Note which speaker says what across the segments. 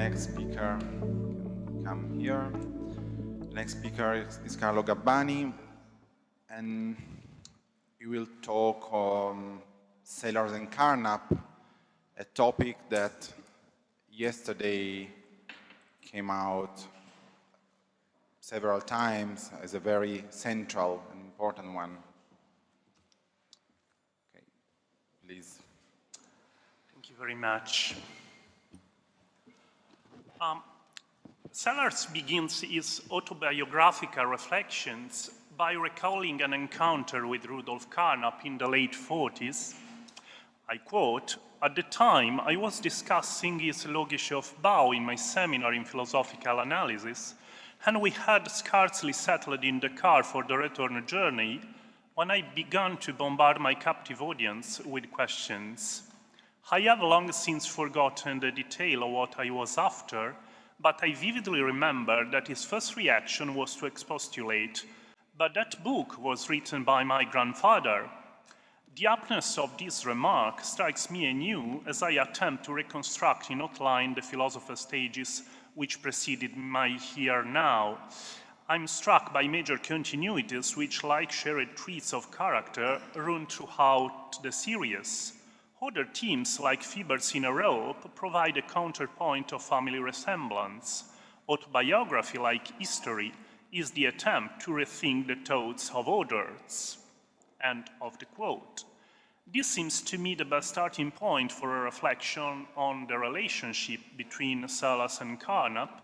Speaker 1: next speaker can come here. The next speaker is Carlo Gabbani, and he will talk on Sellars and Carnap, a topic that yesterday came out several times as a very central and important one. Okay, please.
Speaker 2: Thank you very much. Sellars begins his autobiographical reflections by recalling an encounter with Rudolf Carnap in the late 40s. I quote, "At the time, I was discussing his Logische Aufbau in my seminar in philosophical analysis, and we had scarcely settled in the car for the return journey when I began to bombard my captive audience with questions. I have long since forgotten the detail of what I was after, but I vividly remember that his first reaction was to expostulate, but that book was written by my grandfather. The aptness of this remark strikes me anew as I attempt to reconstruct in outline the philosopher's stages which preceded my here now. I'm struck by major continuities which, like shared traits of character, run throughout the series. Other themes, like fibers in a rope, provide a counterpoint of family resemblance. Autobiography, like history, is the attempt to rethink the thoughts of others." End of the quote. This seems to me the best starting point for a reflection on the relationship between Sellars and Carnap.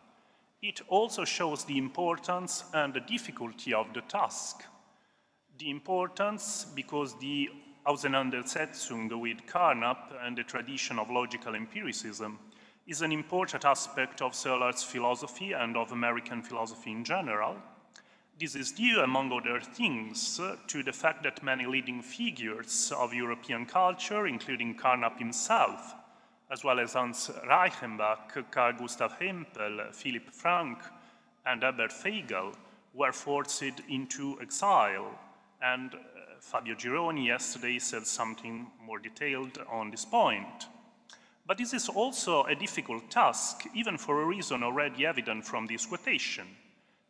Speaker 2: It also shows the importance and the difficulty of the task. The importance because the Auseinandersetzung with Carnap and the tradition of logical empiricism is an important aspect of Sellars' philosophy and of American philosophy in general. This is due, among other things, to the fact that many leading figures of European culture, including Carnap himself, as well as Hans Reichenbach, Carl Gustav Hempel, Philipp Frank, and Herbert Feigl, were forced into exile, and Fabio Gironi yesterday said something more detailed on this point. But this is also a difficult task, even for a reason already evident from this quotation.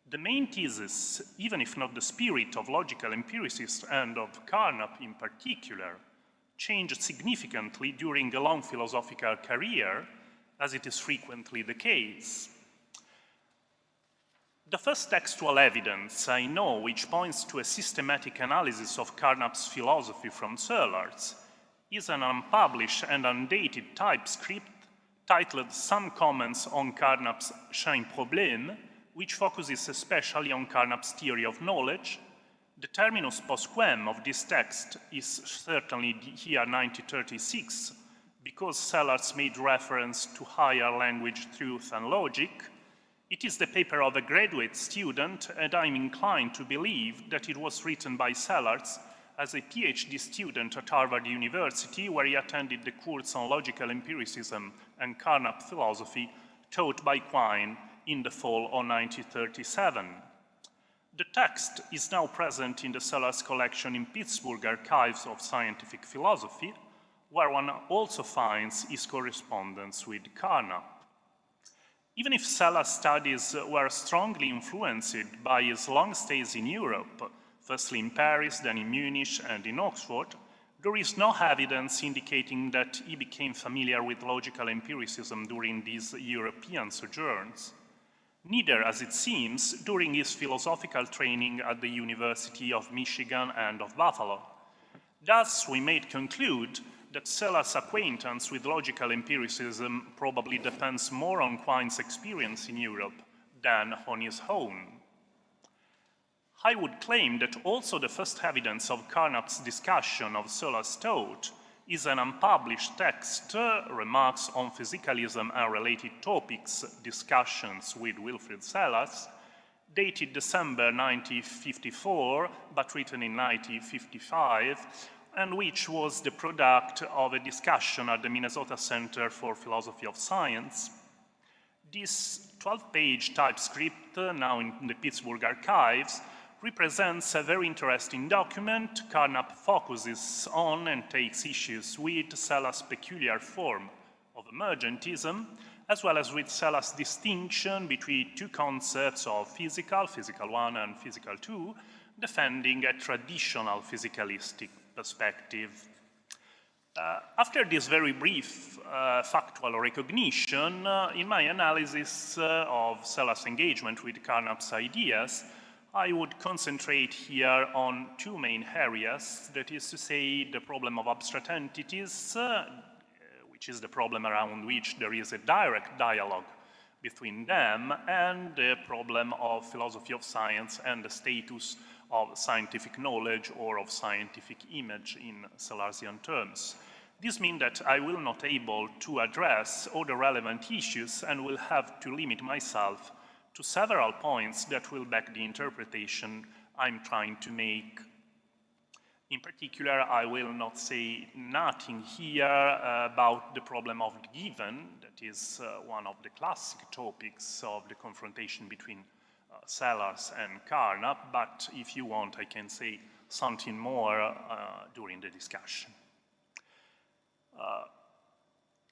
Speaker 2: The main thesis, even if not the spirit of logical empiricists and of Carnap in particular, changed significantly during a long philosophical career, as it is frequently the case. The first textual evidence I know which points to a systematic analysis of Carnap's philosophy from Sellars is an unpublished and undated typescript titled Some Comments on Carnap's Schein Problem, which focuses especially on Carnap's theory of knowledge. The terminus postquem of this text is certainly here 1936, because Sellars made reference to higher language truth and logic. It is the paper of a graduate student, and I'm inclined to believe that it was written by Sellars as a PhD student at Harvard University, where he attended the course on logical empiricism and Carnap philosophy taught by Quine in the fall of 1937. The text is now present in the Sellars collection in Pittsburgh Archives of Scientific Philosophy, where one also finds his correspondence with Carnap. Even if Sellars' studies were strongly influenced by his long stays in Europe, firstly in Paris, then in Munich and in Oxford, there is no evidence indicating that he became familiar with logical empiricism during these European sojourns. Neither, as it seems, during his philosophical training at the University of Michigan and of Buffalo. Thus, we may conclude that Sellars' acquaintance with logical empiricism probably depends more on Quine's experience in Europe than on his own. I would claim that also the first evidence of Carnap's discussion of Sellars' thought is an unpublished text, Remarks on Physicalism and Related Topics, Discussions with Wilfrid Sellars, dated December 1954, but written in 1955, and which was the product of a discussion at the Minnesota Center for Philosophy of Science. This 12-page typescript, now in the Pittsburgh Archives, represents a very interesting document. Carnap focuses on and takes issues with Sellars' peculiar form of emergentism, as well as with Sellars' distinction between two concepts of physical 1 and physical 2, defending a traditional physicalistic perspective. After this very brief factual recognition, in my analysis of Sellars' engagement with Carnap's ideas, I would concentrate here on two main areas, that is to say, the problem of abstract entities, which is the problem around which there is a direct dialogue between them, and the problem of philosophy of science and the status of scientific knowledge or of scientific image in Sellarsian terms. This means that I will not be able to address all the relevant issues and will have to limit myself to several points that will back the interpretation I'm trying to make. In particular, I will not say nothing here about the problem of the given, that is one of the classic topics of the confrontation between Sellars and Carnap, but if you want, I can say something more during the discussion.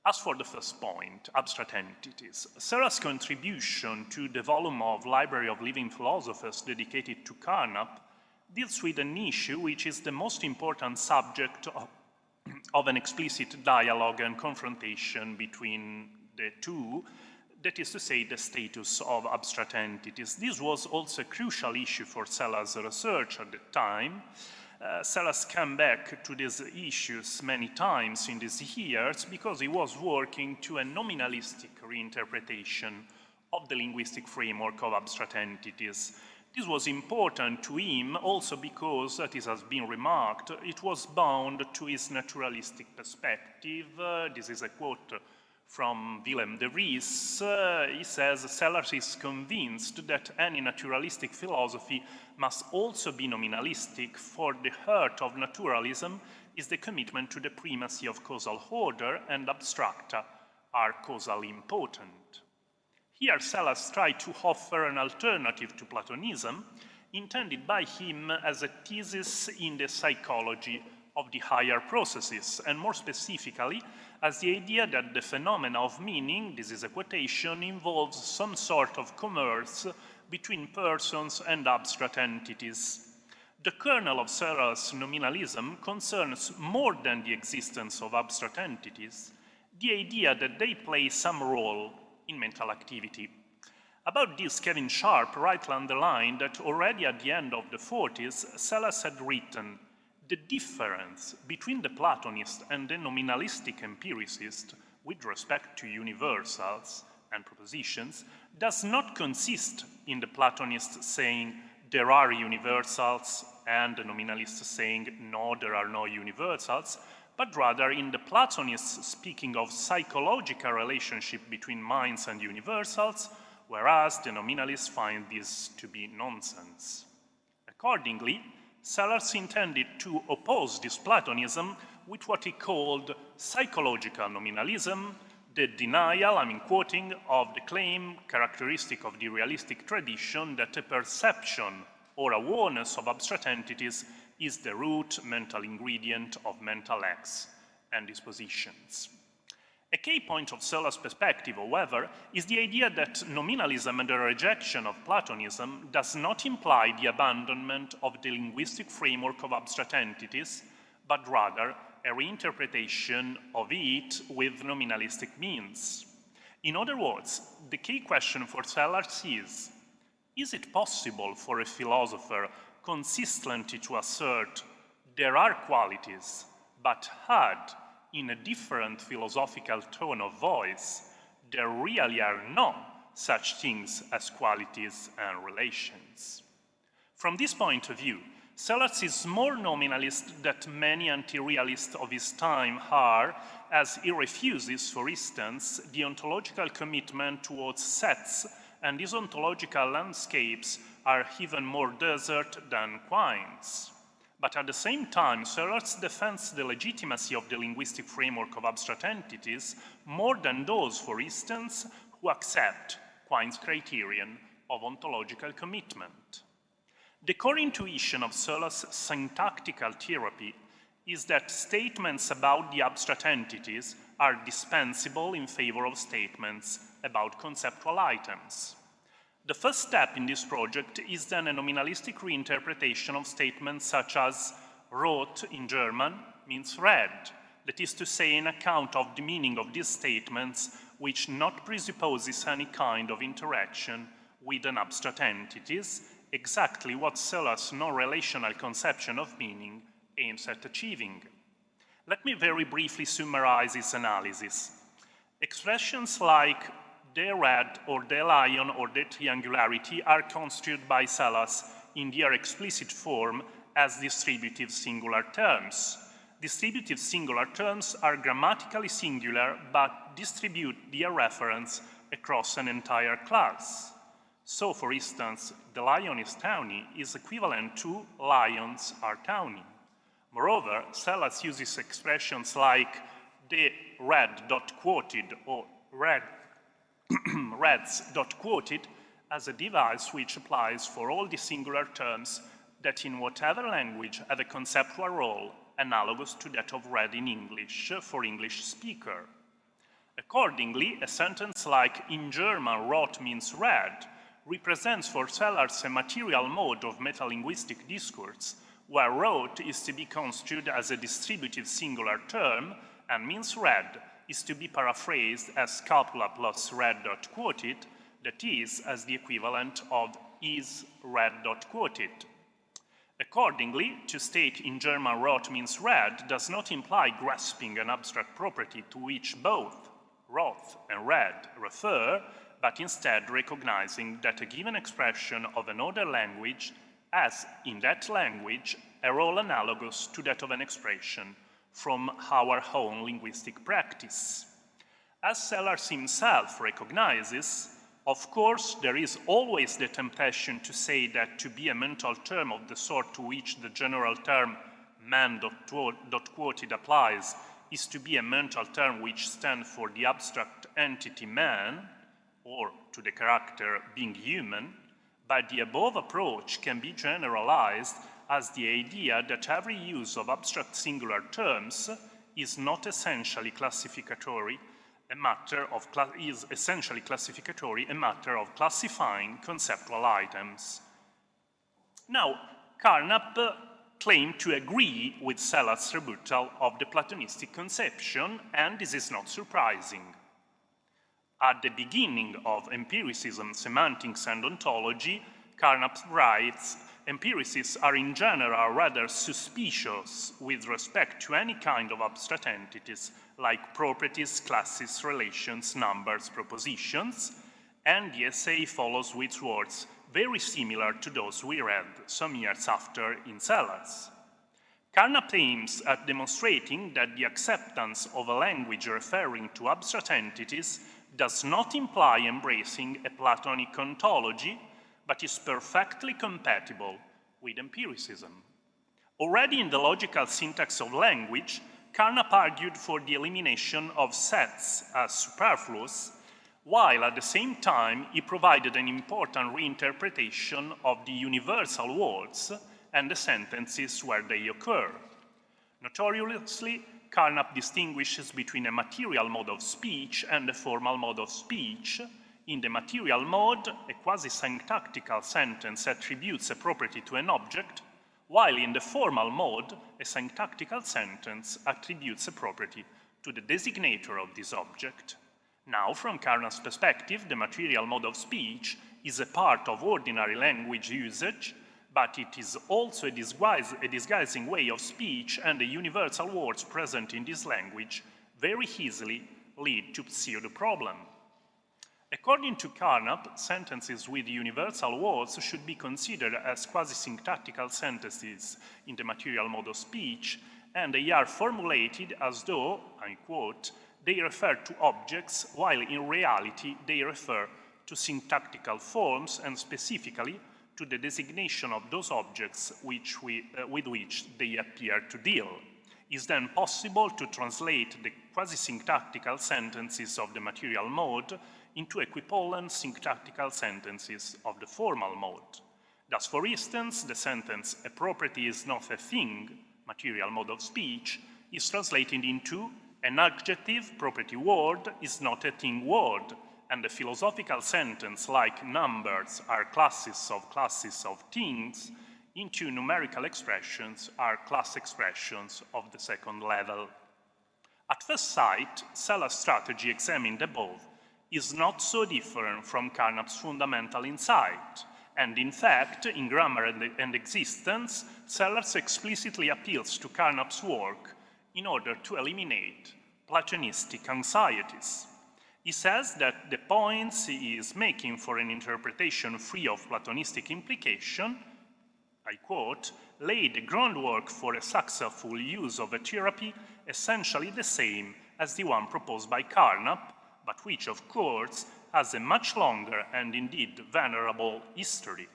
Speaker 2: As for the first point, abstract entities, Sellars' contribution to the volume of Library of Living Philosophers dedicated to Carnap deals with an issue which is the most important subject of an explicit dialogue and confrontation between the two, that is to say, the status of abstract entities. This was also a crucial issue for Sellars' research at the time. Sellars came back to these issues many times in these years because he was working to a nominalistic reinterpretation of the linguistic framework of abstract entities. This was important to him also because, as it has been remarked, it was bound to his naturalistic perspective. This is a quote from Willem de Vries. He says, Sellars is convinced that any naturalistic philosophy must also be nominalistic, for the heart of naturalism is the commitment to the primacy of causal order, and abstracta are causally impotent. Here, Sellars tried to offer an alternative to Platonism, intended by him as a thesis in the psychology of the higher processes, and more specifically, as the idea that the phenomena of meaning, this is a quotation, involves some sort of commerce between persons and abstract entities. The kernel of Sellars' nominalism concerns more than the existence of abstract entities, the idea that they play some role in mental activity. About this, Kevin Sharp rightly underlined that already at the end of the 40s, Sellars had written, the difference between the Platonist and the nominalistic empiricist with respect to universals and propositions does not consist in the Platonist saying there are universals and the nominalist saying no, there are no universals, but rather in the Platonists speaking of psychological relationship between minds and universals, whereas the nominalists find this to be nonsense. Accordingly, Sellars intended to oppose this Platonism with what he called psychological nominalism, the denial, I'm quoting, of the claim characteristic of the realistic tradition that a perception or awareness of abstract entities is the root mental ingredient of mental acts and dispositions. A key point of Sellars' perspective, however, is the idea that nominalism and the rejection of Platonism does not imply the abandonment of the linguistic framework of abstract entities, but rather a reinterpretation of it with nominalistic means. In other words, the key question for Sellars is it possible for a philosopher consistently to assert there are qualities, but had in a different philosophical tone of voice, there really are no such things as qualities and relations. From this point of view, Sellars is more nominalist than many anti-realists of his time are, as he refuses, for instance, the ontological commitment towards sets, and these ontological landscapes are even more desert than quines. But at the same time, Sellars defends the legitimacy of the linguistic framework of abstract entities more than those, for instance, who accept Quine's criterion of ontological commitment. The core intuition of Sellars' syntactical therapy is that statements about the abstract entities are dispensable in favor of statements about conceptual items. The first step in this project is then a nominalistic reinterpretation of statements such as rot in German means read, that is to say, an account of the meaning of these statements which not presupposes any kind of interaction with an abstract entities, exactly what Sellars' non-relational conception of meaning aims at achieving. Let me very briefly summarize this analysis. Expressions like the red or the lion or the triangularity are construed by Sellars in their explicit form as distributive singular terms. Distributive singular terms are grammatically singular but distribute their reference across an entire class. So, for instance, the lion is tawny is equivalent to lions are tawny. Moreover, Sellars uses expressions like the red dot quoted or reds dot quoted as a device which applies for all the singular terms that in whatever language have a conceptual role analogous to that of read in English for English speaker. Accordingly, a sentence like in German rot means read represents for Sellars a material mode of metalinguistic discourse where rot is to be construed as a distributive singular term and means read is to be paraphrased as scapula plus read dot quoted, that is, as the equivalent of is read dot quoted. Accordingly, to state in German rot means read does not imply grasping an abstract property to which both rot and read refer, but instead recognizing that a given expression of another language has, in that language, a role analogous to that of an expression from our own linguistic practice. As Sellars himself recognizes, of course, there is always the temptation to say that to be a mental term of the sort to which the general term man.quoted applies is to be a mental term which stands for the abstract entity man, or to the character being human, but the above approach can be generalized as the idea that every use of abstract singular terms is not essentially classificatory, a matter of classifying conceptual items. Now, Carnap claimed to agree with Sellars' rebuttal of the Platonistic conception, and this is not surprising. At the beginning of Empiricism, Semantics and Ontology, Carnap writes, empiricists are in general rather suspicious with respect to any kind of abstract entities like properties, classes, relations, numbers, propositions, and the essay follows with words very similar to those we read some years after in Sellars. Carnap aims at demonstrating that the acceptance of a language referring to abstract entities does not imply embracing a Platonic ontology, but is perfectly compatible with empiricism. Already in the logical syntax of language, Carnap argued for the elimination of sets as superfluous, while at the same time he provided an important reinterpretation of the universal words and the sentences where they occur. Notoriously, Carnap distinguishes between a material mode of speech and a formal mode of speech. In the material mode, a quasi-syntactical sentence attributes a property to an object, while in the formal mode, a syntactical sentence attributes a property to the designator of this object. Now, from Carnap's perspective, the material mode of speech is a part of ordinary language usage, but it is also a disguising way of speech, and the universal words present in this language very easily lead to pseudo-problem. According to Carnap, sentences with universal words should be considered as quasi-syntactical sentences in the material mode of speech, and they are formulated as though, I quote, they refer to objects, while in reality they refer to syntactical forms and specifically to the designation of those objects with which they appear to deal. Is then possible to translate the quasi-syntactical sentences of the material mode into equivalent syntactical sentences of the formal mode. Thus, for instance, the sentence, a property is not a thing, material mode of speech, is translated into an adjective property word is not a thing word, and a philosophical sentence like numbers are classes of things into numerical expressions are class expressions of the second level. At first sight, Sellars' strategy examined above is not so different from Carnap's fundamental insight, and in fact, in Grammar and Existence, Sellars explicitly appeals to Carnap's work in order to eliminate Platonistic anxieties. He says that the points he is making for an interpretation free of Platonistic implication, I quote, lay the groundwork for a successful use of a therapy essentially the same as the one proposed by Carnap, but which, of course, has a much longer and indeed venerable history.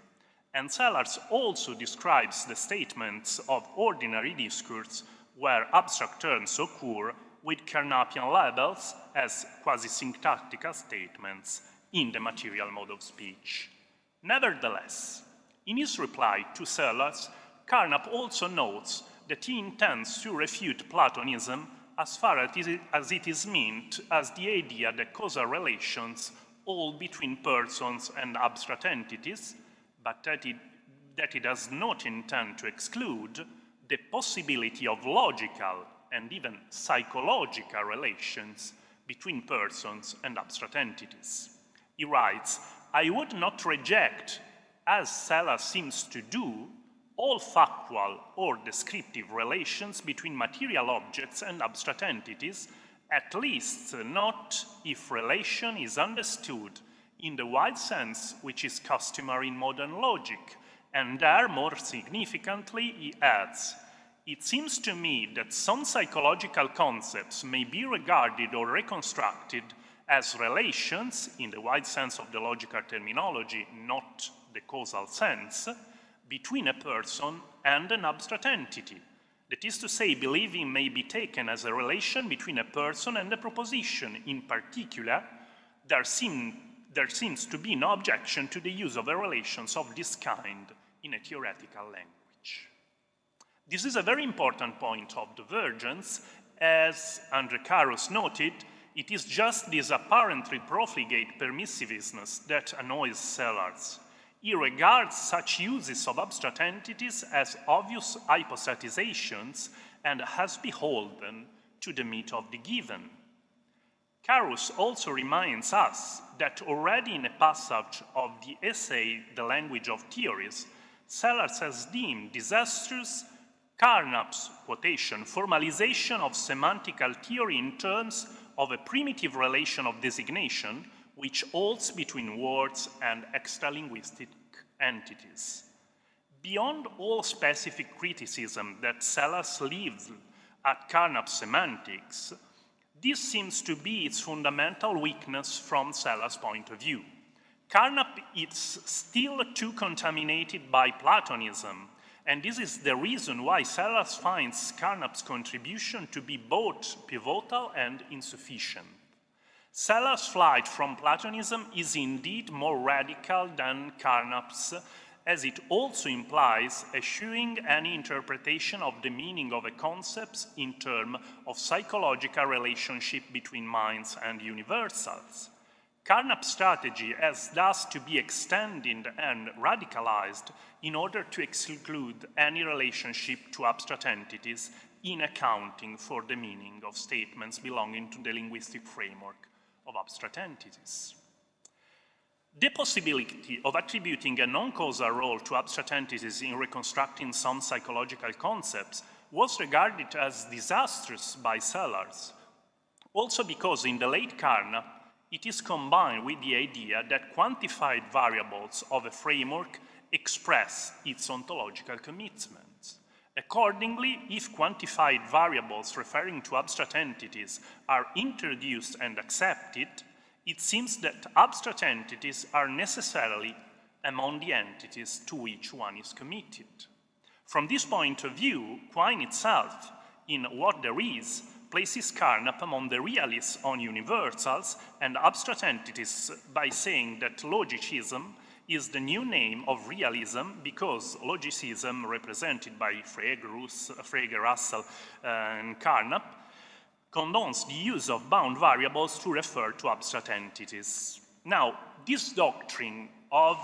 Speaker 2: And Sellars also describes the statements of ordinary discourse where abstract terms occur with Carnapian labels as quasi-syntactical statements in the material mode of speech. Nevertheless, in his reply to Sellars, Carnap also notes that he intends to refute Platonism as far as it is meant as the idea that causal relations hold between persons and abstract entities, but that it does not intend to exclude the possibility of logical and even psychological relations between persons and abstract entities. He writes, I would not reject, as Sellars seems to do, all factual or descriptive relations between material objects and abstract entities, at least not if relation is understood in the wide sense which is customary in modern logic, and there, more significantly, he adds, it seems to me that some psychological concepts may be regarded or reconstructed as relations, in the wide sense of the logical terminology, not the causal sense, between a person and an abstract entity. That is to say, believing may be taken as a relation between a person and a proposition. In particular, there seems to be no objection to the use of relations of this kind in a theoretical language. This is a very important point of divergence. As Andre Carus noted, it is just this apparently profligate permissiveness that annoys Sellars. He regards such uses of abstract entities as obvious hypostatizations and as beholden to the myth of the given. Carus also reminds us that already in a passage of the essay The Language of Theories, Sellars has deemed disastrous Carnap's, quotation, formalization of semantical theory in terms of a primitive relation of designation which holds between words and extralinguistic entities. Beyond all specific criticism that Sellars leaves at Carnap's semantics, this seems to be its fundamental weakness from Sellars' point of view. Carnap is still too contaminated by Platonism, and this is the reason why Sellars finds Carnap's contribution to be both pivotal and insufficient. Sellars' flight from Platonism is indeed more radical than Carnap's, as it also implies eschewing any interpretation of the meaning of a concept in terms of psychological relationship between minds and universals. Carnap's strategy has thus to be extended and radicalized in order to exclude any relationship to abstract entities in accounting for the meaning of statements belonging to the linguistic framework of abstract entities. The possibility of attributing a non-causal role to abstract entities in reconstructing some psychological concepts was regarded as disastrous by Sellars, also because in the late Carnap, it is combined with the idea that quantified variables of a framework express its ontological commitments. Accordingly, if quantified variables referring to abstract entities are introduced and accepted, it seems that abstract entities are necessarily among the entities to which one is committed. From this point of view, Quine itself, in What There Is, places Carnap among the realists on universals and abstract entities by saying that logicism is the new name of realism because logicism, represented by Frege, Russell, and Carnap, condones the use of bound variables to refer to abstract entities. Now, this doctrine of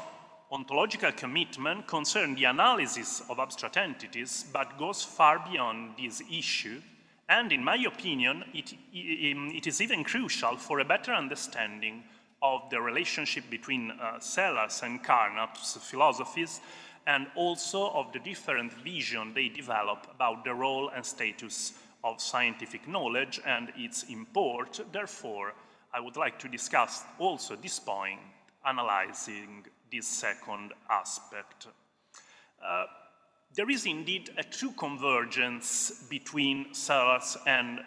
Speaker 2: ontological commitment concerns the analysis of abstract entities, but goes far beyond this issue, and in my opinion, it is even crucial for a better understanding of the relationship between Sellars and Carnap's philosophies, and also of the different vision they develop about the role and status of scientific knowledge and its import. Therefore, I would like to discuss also this point, analyzing this second aspect. There is indeed a true convergence between Sellars and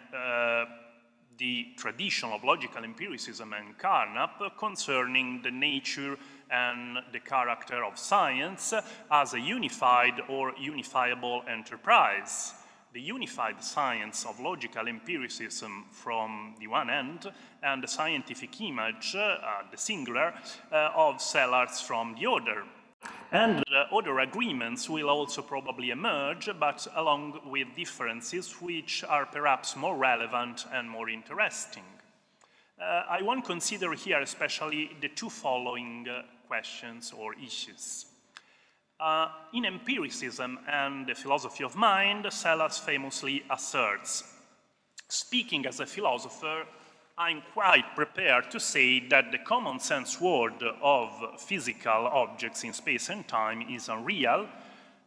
Speaker 2: the tradition of logical empiricism and Carnap concerning the nature and the character of science as a unified or unifiable enterprise. The unified science of logical empiricism from the one end, and the scientific image, the singular, of Sellars from the other. And other agreements will also probably emerge, but along with differences which are perhaps more relevant and more interesting. I want to consider here especially the two following questions or issues. In empiricism and the philosophy of mind, Sellars famously asserts, "Speaking as a philosopher, I'm quite prepared to say that the common sense world of physical objects in space and time is unreal.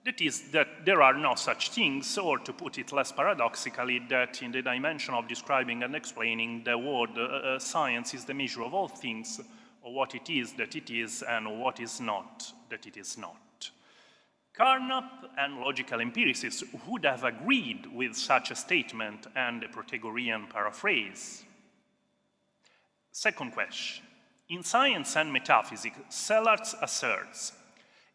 Speaker 2: That is, that there are no such things, or to put it less paradoxically, that in the dimension of describing and explaining the world, science is the measure of all things, or what it is that it is, and what is not that it is not." Carnap and logical empiricists would have agreed with such a statement and a Protagorean paraphrase. Second question. In Science and Metaphysics, Sellars asserts,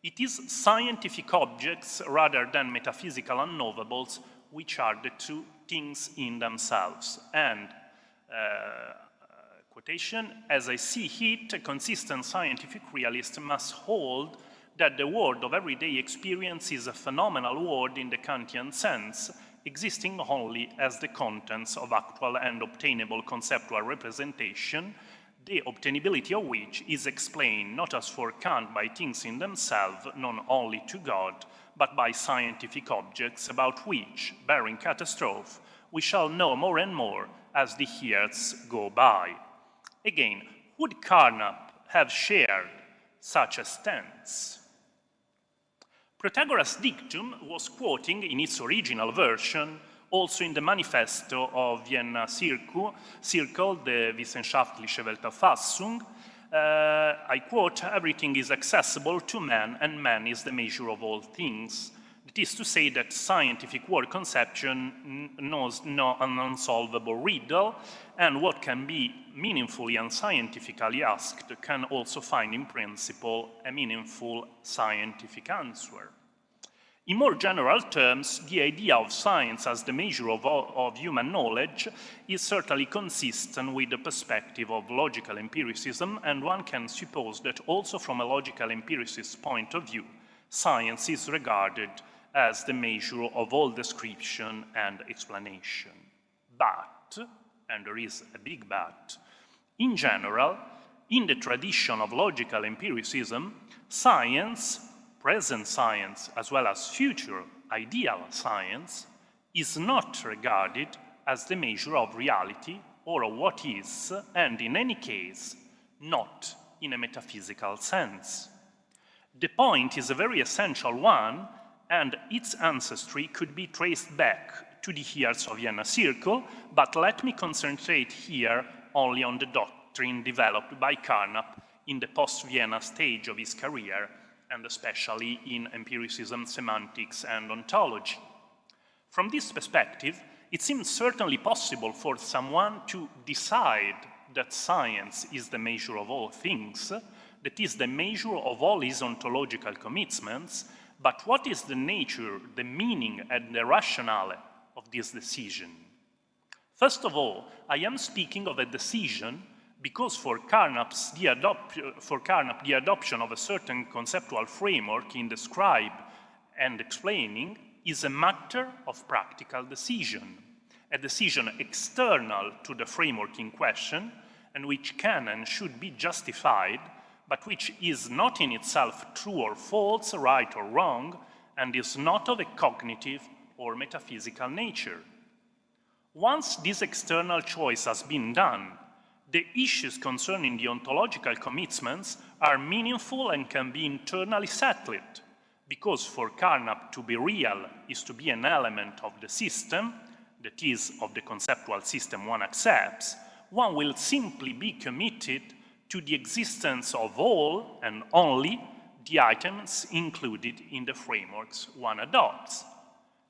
Speaker 2: "It is scientific objects rather than metaphysical unknowables which are the two things in themselves." And, quotation, "As I see it, a consistent scientific realist must hold that the world of everyday experience is a phenomenal world in the Kantian sense, existing only as the contents of actual and obtainable conceptual representation, the obtainability of which is explained not as for Kant by things in themselves, known only to God, but by scientific objects about which, bearing catastrophe, we shall know more and more as the years go by." Again, would Carnap have shared such a stance? Protagoras' dictum was quoting in its original version, also in the manifesto of Vienna Circle, the Wissenschaftliche Weltauffassung. I quote, "Everything is accessible to man, and man is the measure of all things." It is to say that scientific world conception knows no unsolvable riddle, and what can be meaningfully and scientifically asked can also find in principle a meaningful scientific answer. In more general terms, the idea of science as the measure of human knowledge is certainly consistent with the perspective of logical empiricism, and one can suppose that also from a logical empiricist point of view, science is regarded as the measure of all description and explanation. But, and there is a big but, in general, in the tradition of logical empiricism, science, present science as well as future ideal science, is not regarded as the measure of reality or of what is, and in any case, not in a metaphysical sense. The point is a very essential one, and its ancestry could be traced back to the years of Vienna Circle, but let me concentrate here only on the doctrine developed by Carnap in the post-Vienna stage of his career, and especially in empiricism, semantics, and ontology. From this perspective, it seems certainly possible for someone to decide that science is the measure of all things, that is the measure of all his ontological commitments, but what is the nature, the meaning, and the rationale of this decision? First of all, I am speaking of a decision because for Carnap, the adoption of a certain conceptual framework in describe and explaining is a matter of practical decision, a decision external to the framework in question, and which can and should be justified, but which is not in itself true or false, right or wrong, and is not of a cognitive or metaphysical nature. Once this external choice has been done, the issues concerning the ontological commitments are meaningful and can be internally settled, because for Carnap to be real is to be an element of the system, that is, of the conceptual system one accepts, one will simply be committed to the existence of all and only the items included in the frameworks one adopts.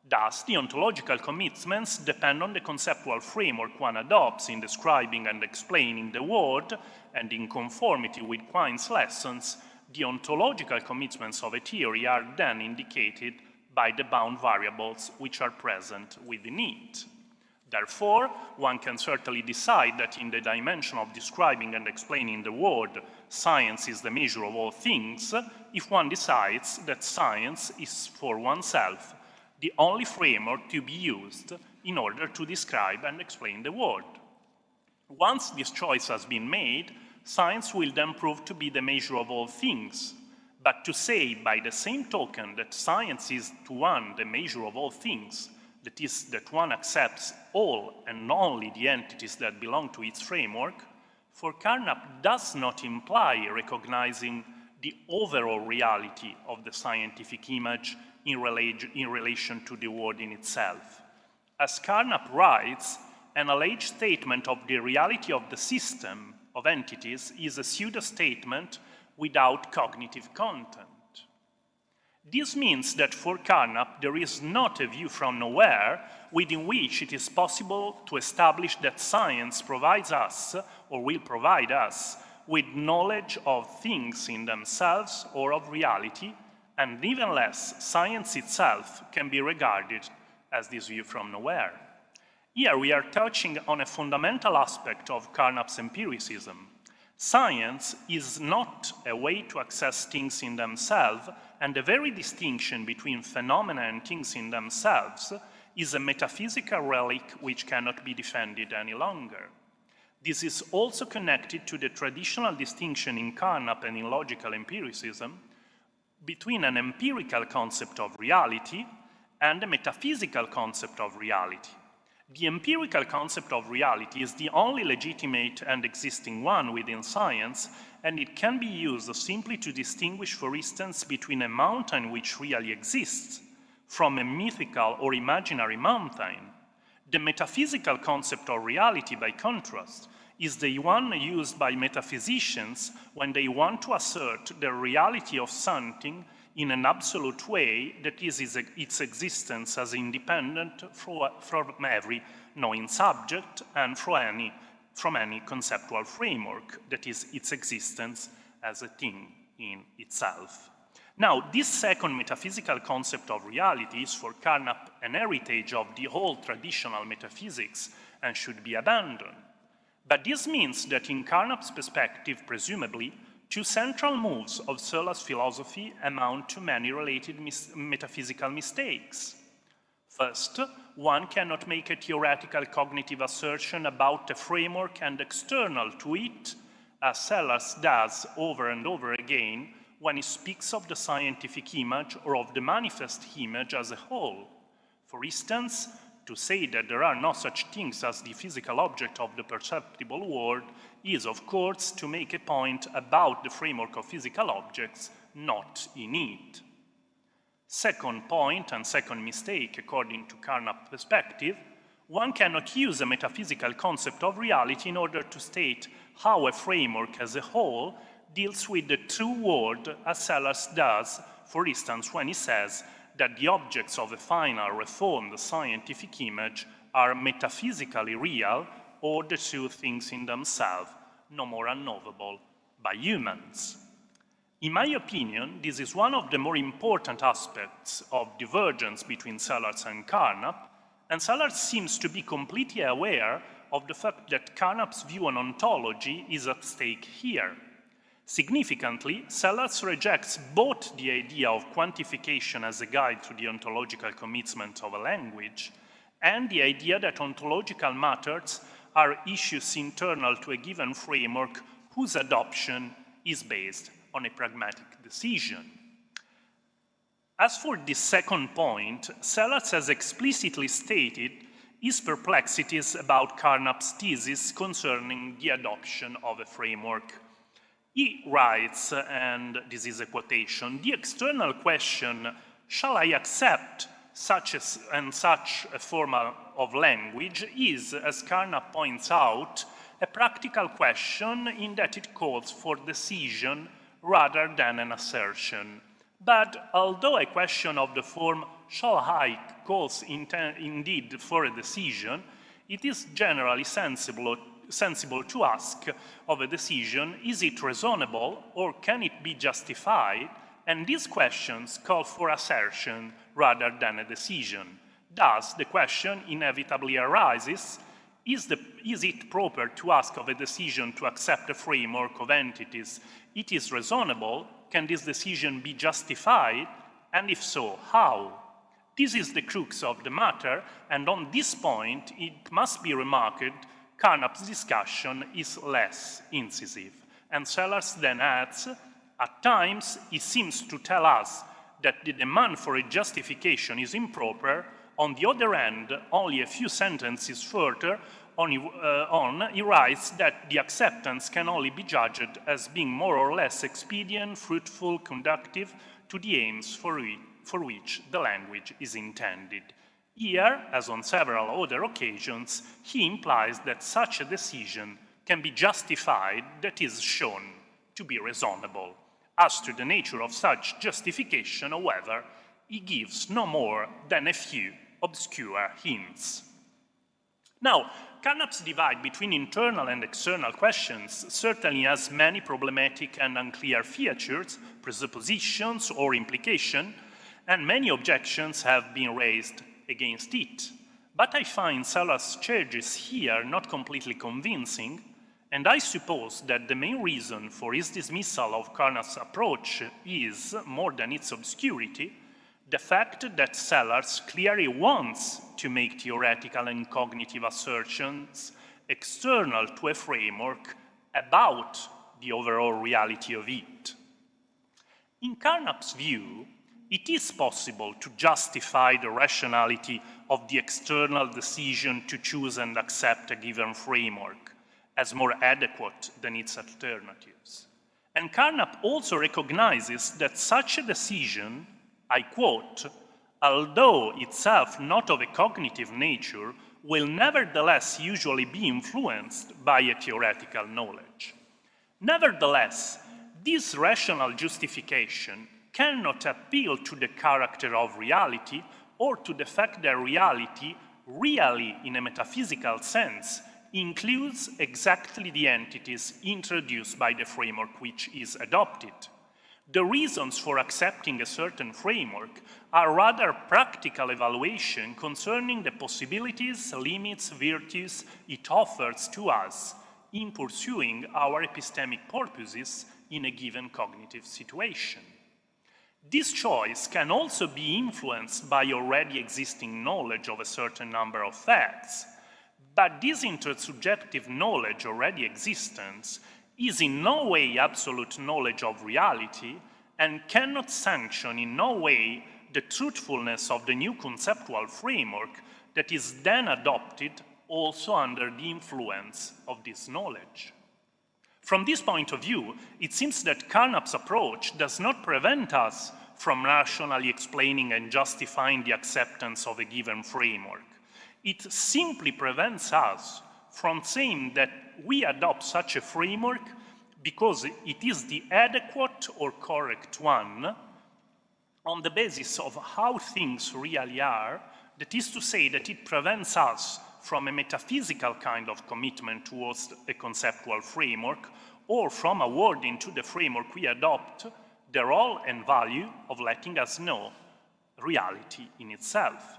Speaker 2: Thus, the ontological commitments depend on the conceptual framework one adopts in describing and explaining the world, and in conformity with Quine's lessons, the ontological commitments of a theory are then indicated by the bound variables which are present within it. Therefore, one can certainly decide that in the dimension of describing and explaining the world, science is the measure of all things, if one decides that science is for oneself the only framework to be used in order to describe and explain the world. Once this choice has been made, science will then prove to be the measure of all things. But to say by the same token that science is to one the measure of all things, that is, that one accepts all and only the entities that belong to its framework, for Carnap does not imply recognizing the overall reality of the scientific image in relation to the world in itself. As Carnap writes, an alleged statement of the reality of the system of entities is a pseudo-statement without cognitive content. This means that for Carnap there is not a view from nowhere within which it is possible to establish that science provides us, or will provide us, with knowledge of things in themselves or of reality, and even less, science itself can be regarded as this view from nowhere. Here we are touching on a fundamental aspect of Carnap's empiricism. Science is not a way to access things in themselves, and the very distinction between phenomena and things in themselves is a metaphysical relic which cannot be defended any longer. This is also connected to the traditional distinction in Carnap and in logical empiricism between an empirical concept of reality and a metaphysical concept of reality. The empirical concept of reality is the only legitimate and existing one within science, and it can be used simply to distinguish, for instance, between a mountain which really exists from a mythical or imaginary mountain. The metaphysical concept of reality, by contrast, is the one used by metaphysicians when they want to assert the reality of something in an absolute way, that is its existence as independent from every knowing subject and from any conceptual framework, that is its existence as a thing in itself. Now, this second metaphysical concept of reality is for Carnap an heritage of the whole traditional metaphysics and should be abandoned. But this means that in Carnap's perspective, presumably, two central moves of Sellars' philosophy amount to many related metaphysical mistakes. First, one cannot make a theoretical cognitive assertion about a framework and external to it, as Sellars does over and over again when he speaks of the scientific image or of the manifest image as a whole. For instance, to say that there are no such things as the physical object of the perceptible world is, of course, to make a point about the framework of physical objects, not in it. Second point and second mistake, according to Carnap's perspective, one cannot use a metaphysical concept of reality in order to state how a framework as a whole deals with the true world, as Sellars does, for instance, when he says that the objects of a final reformed scientific image are metaphysically real, or the two things in themselves, no more unknowable by humans. In my opinion, this is one of the more important aspects of divergence between Sellars and Carnap, and Sellars seems to be completely aware of the fact that Carnap's view on ontology is at stake here. Significantly, Sellars rejects both the idea of quantification as a guide to the ontological commitment of a language and the idea that ontological matters are issues internal to a given framework whose adoption is based on a pragmatic decision. As for this second point, Sellars has explicitly stated his perplexities about Carnap's thesis concerning the adoption of a framework. He writes, and this is a quotation, "The external question, shall I accept such a form of language, is, as Carnap points out, a practical question in that it calls for decision rather than an assertion. But although a question of the form, shall I, calls indeed for a decision, it is generally sensible to ask of a decision, is it reasonable or can it be justified? And these questions call for assertion rather than a decision. Thus, the question inevitably arises, is it proper to ask of a decision to accept a framework of entities? It is reasonable. Can this decision be justified? And if so, how? This is the crux of the matter, and on this point, it must be remarked, Carnap's discussion is less incisive. And Sellars then adds, at times, he seems to tell us that the demand for a justification is improper. On the other hand, only a few sentences further he writes that the acceptance can only be judged as being more or less expedient, fruitful, conductive to the aims for which the language is intended. Here, as on several other occasions, he implies that such a decision can be justified, that is shown to be reasonable. As to the nature of such justification, however, he gives no more than a few obscure hints. Now, Carnap's divide between internal and external questions certainly has many problematic and unclear features, presuppositions, or implication, and many objections have been raised against it. But I find Sellars' charges here not completely convincing, and I suppose that the main reason for his dismissal of Carnap's approach is, more than its obscurity, the fact that Sellars clearly wants to make theoretical and cognitive assertions external to a framework about the overall reality of it. In Carnap's view, it is possible to justify the rationality of the external decision to choose and accept a given framework as more adequate than its alternatives. And Carnap also recognizes that such a decision, I quote, although itself not of a cognitive nature, will nevertheless usually be influenced by a theoretical knowledge. Nevertheless, this rational justification cannot appeal to the character of reality or to the fact that reality, really in a metaphysical sense, includes exactly the entities introduced by the framework which is adopted. The reasons for accepting a certain framework are rather practical evaluation concerning the possibilities, limits, virtues it offers to us in pursuing our epistemic purposes in a given cognitive situation. This choice can also be influenced by already existing knowledge of a certain number of facts, but this intersubjective knowledge already existent is in no way absolute knowledge of reality and cannot sanction in no way the truthfulness of the new conceptual framework that is then adopted also under the influence of this knowledge. From this point of view, it seems that Carnap's approach does not prevent us from rationally explaining and justifying the acceptance of a given framework. It simply prevents us from saying that we adopt such a framework because it is the adequate or correct one on the basis of how things really are, that is to say that it prevents us from a metaphysical kind of commitment towards a conceptual framework or from awarding to the framework we adopt the role and value of letting us know reality in itself.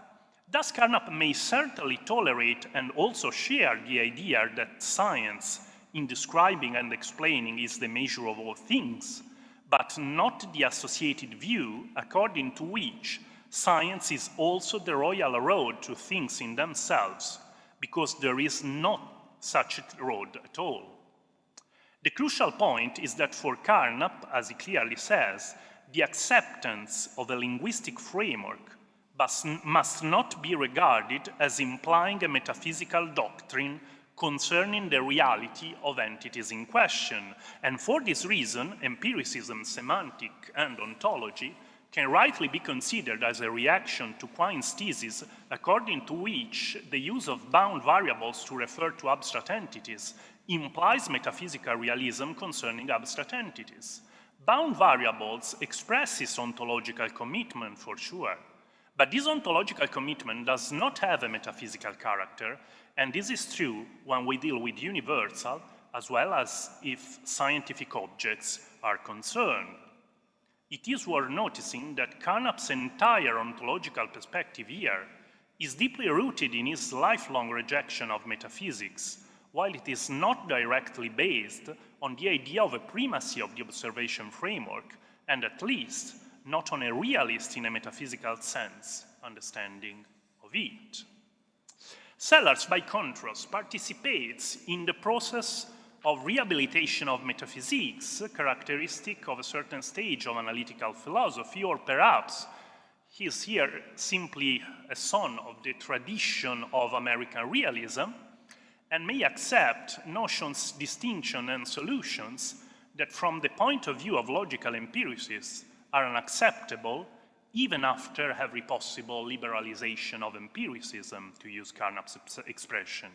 Speaker 2: Thus, Carnap may certainly tolerate and also share the idea that science, in describing and explaining, is the measure of all things, but not the associated view according to which science is also the royal road to things in themselves, because there is not such a road at all. The crucial point is that for Carnap, as he clearly says, the acceptance of a linguistic framework must not be regarded as implying a metaphysical doctrine concerning the reality of entities in question. And for this reason, empiricism, semantic, and ontology can rightly be considered as a reaction to Quine's thesis, according to which the use of bound variables to refer to abstract entities implies metaphysical realism concerning abstract entities. Bound variables expresses ontological commitment, for sure, but this ontological commitment does not have a metaphysical character, and this is true when we deal with universal as well as if scientific objects are concerned. It is worth noticing that Carnap's entire ontological perspective here is deeply rooted in his lifelong rejection of metaphysics, while it is not directly based on the idea of a primacy of the observation framework, and at least not on a realist in a metaphysical sense understanding of it. Sellars, by contrast, participates in the process of rehabilitation of metaphysics, characteristic of a certain stage of analytical philosophy, or perhaps he is here simply a son of the tradition of American realism, and may accept notions, distinction, and solutions that from the point of view of logical empiricists are unacceptable, even after every possible liberalization of empiricism, to use Carnap's expression.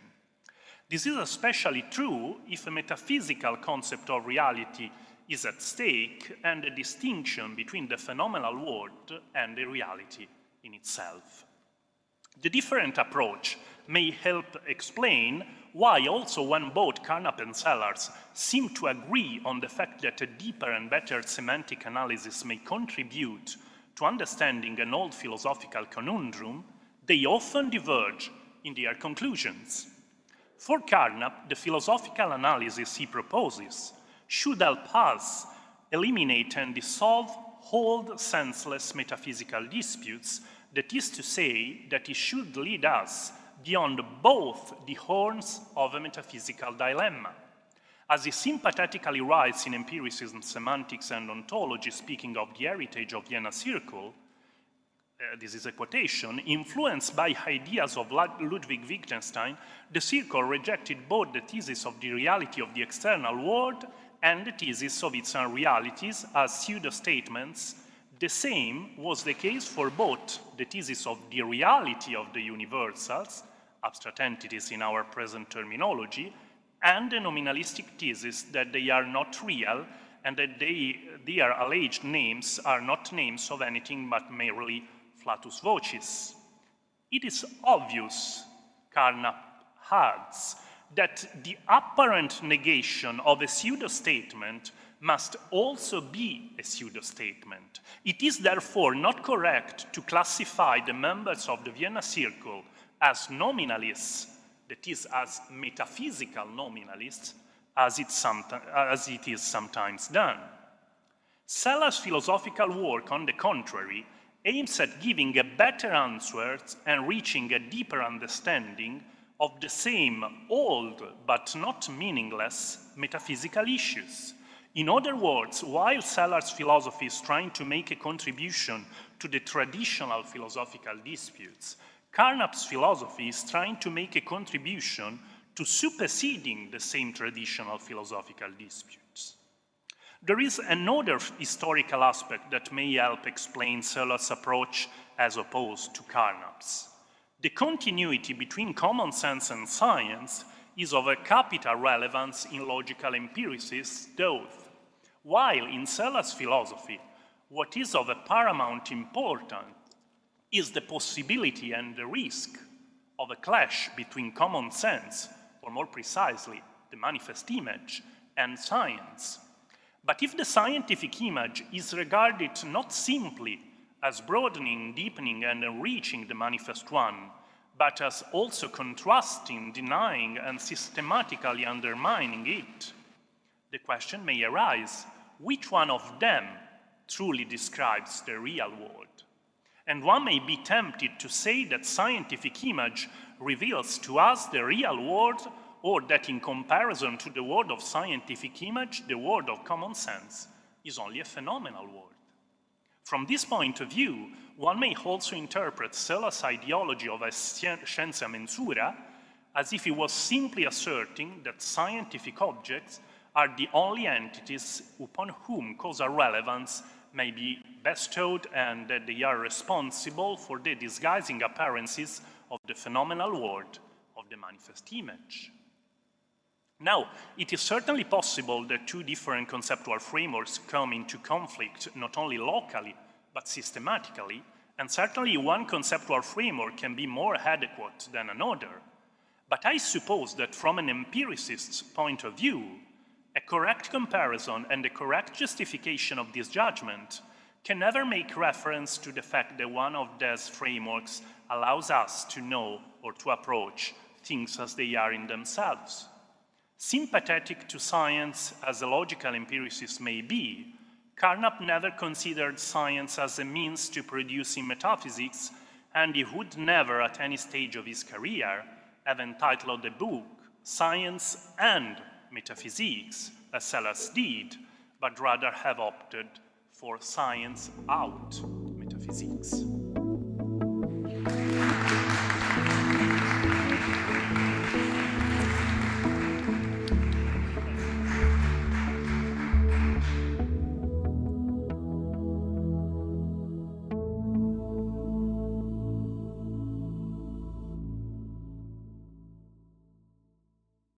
Speaker 2: This is especially true if a metaphysical concept of reality is at stake and a distinction between the phenomenal world and the reality in itself. The different approach may help explain why also when both Carnap and Sellars seem to agree on the fact that a deeper and better semantic analysis may contribute to understanding an old philosophical conundrum, they often diverge in their conclusions. For Carnap, the philosophical analysis he proposes should help us eliminate and dissolve old, senseless metaphysical disputes, that is to say, that it should lead us beyond both the horns of a metaphysical dilemma. As he sympathetically writes in Empiricism, Semantics, and Ontology, speaking of the heritage of Vienna Circle, this is a quotation, influenced by ideas of Ludwig Wittgenstein, the Circle rejected both the thesis of the reality of the external world and the thesis of its unrealities as pseudo-statements. The same was the case for both the thesis of the reality of the universals, abstract entities in our present terminology, and the nominalistic thesis that they are not real and that their alleged names are not names of anything but merely flatus vocis. It is obvious, Carnap adds, that the apparent negation of a pseudo-statement must also be a pseudo-statement. It is therefore not correct to classify the members of the Vienna Circle as nominalists, that is, as metaphysical nominalists, as it is sometimes done. Sellars' philosophical work, on the contrary, aims at giving a better answer and reaching a deeper understanding of the same old but not meaningless metaphysical issues. In other words, while Sellars' philosophy is trying to make a contribution to the traditional philosophical disputes, Carnap's philosophy is trying to make a contribution to superseding the same traditional philosophical disputes. There is another historical aspect that may help explain Sellars' approach as opposed to Carnap's. The continuity between common sense and science is of a capital relevance in logical empiricists' thought, while in Sellars' philosophy, what is of a paramount importance is the possibility and the risk of a clash between common sense, or more precisely, the manifest image, and science. But if the scientific image is regarded not simply as broadening, deepening, and enriching the manifest one, but as also contrasting, denying, and systematically undermining it, the question may arise, which one of them truly describes the real world? And one may be tempted to say that scientific image reveals to us the real world, or that in comparison to the world of scientific image, the world of common sense is only a phenomenal world. From this point of view, one may also interpret Sellars' ideology of a scienza mensura as if he was simply asserting that scientific objects are the only entities upon whom causal relevance may be bestowed and that they are responsible for the disguising appearances of the phenomenal world of the manifest image. Now, it is certainly possible that two different conceptual frameworks come into conflict not only locally, but systematically, and certainly one conceptual framework can be more adequate than another. But I suppose that from an empiricist's point of view, a correct comparison and a correct justification of this judgment can never make reference to the fact that one of these frameworks allows us to know or to approach things as they are in themselves. Sympathetic to science as a logical empiricist may be, Carnap never considered science as a means to producing metaphysics, and he would never, at any stage of his career, have entitled the book Science and Metaphysics, as Sellars did, but rather have opted for Science out Metaphysics.